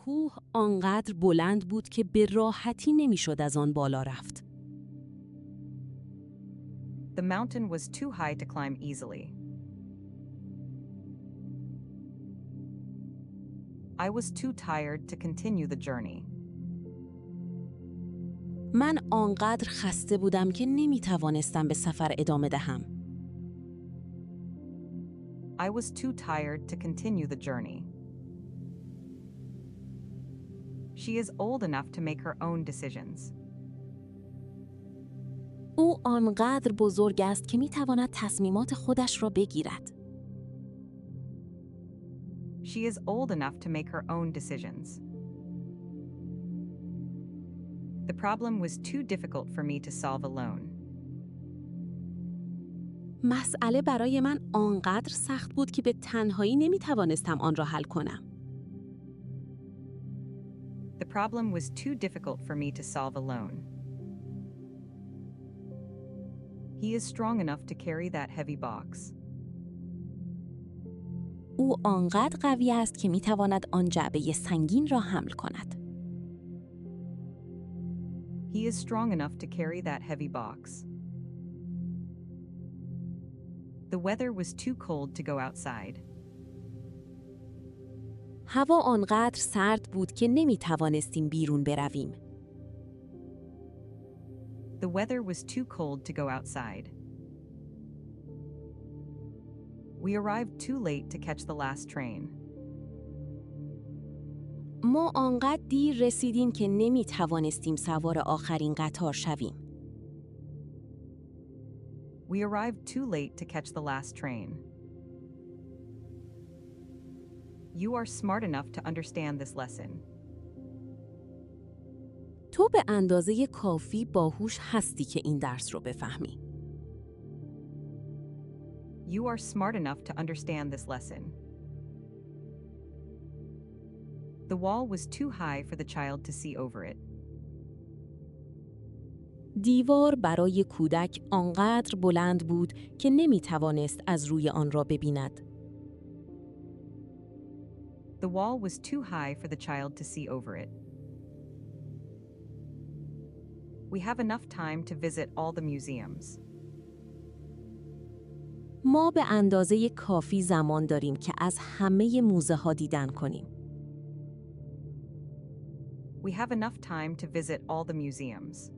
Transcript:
کوه آنقدر بلند بود که به راحتی نمیشد از آن بالا رفت. The mountain was too high to climb easily. I was too tired to continue the journey. من آنقدر خسته بودم که نمیتوانستم به سفر ادامه دهم. I was too tired to continue the journey. She is old enough to make her own decisions. او آنقدر بزرگ است که میتواند تصمیمات خودش را بگیرد. She is old enough to make her own decisions. The problem was too difficult for me to solve alone. مسئله برای من آنقدر سخت بود که به تنهایی نمیتوانستم آن را حل کنم. The problem was too difficult for me to solve alone. He is strong enough to carry that heavy box. او آنقدر قوی است که میتواند آن جعبه سنگین را حمل کند. He is strong enough to carry that heavy box. The weather was too cold to go outside. هوا آنقدر سرد بود که نمیتوانستیم بیرون برویم. The weather was too cold to go outside. We arrived too late to catch the last train. ما آنقدر دیر رسیدیم که نمیتوانستیم سوار آخرین قطار شویم. We arrived too late to catch the last train. You are smart enough to understand this lesson. تو به اندازه کافی باهوش هستی که این درس رو بفهمی. You are smart enough to understand this lesson. The wall was too high for the child to see over it. دیوار برای کودک آنقدر بلند بود که نمیتوانست از روی آن را ببیند. The wall was too high for the child to see over it. We have enough time to visit all the museums. ما به اندازه کافی زمان داریم که از همه موزه ها دیدن کنیم. We have enough time to visit all the museums.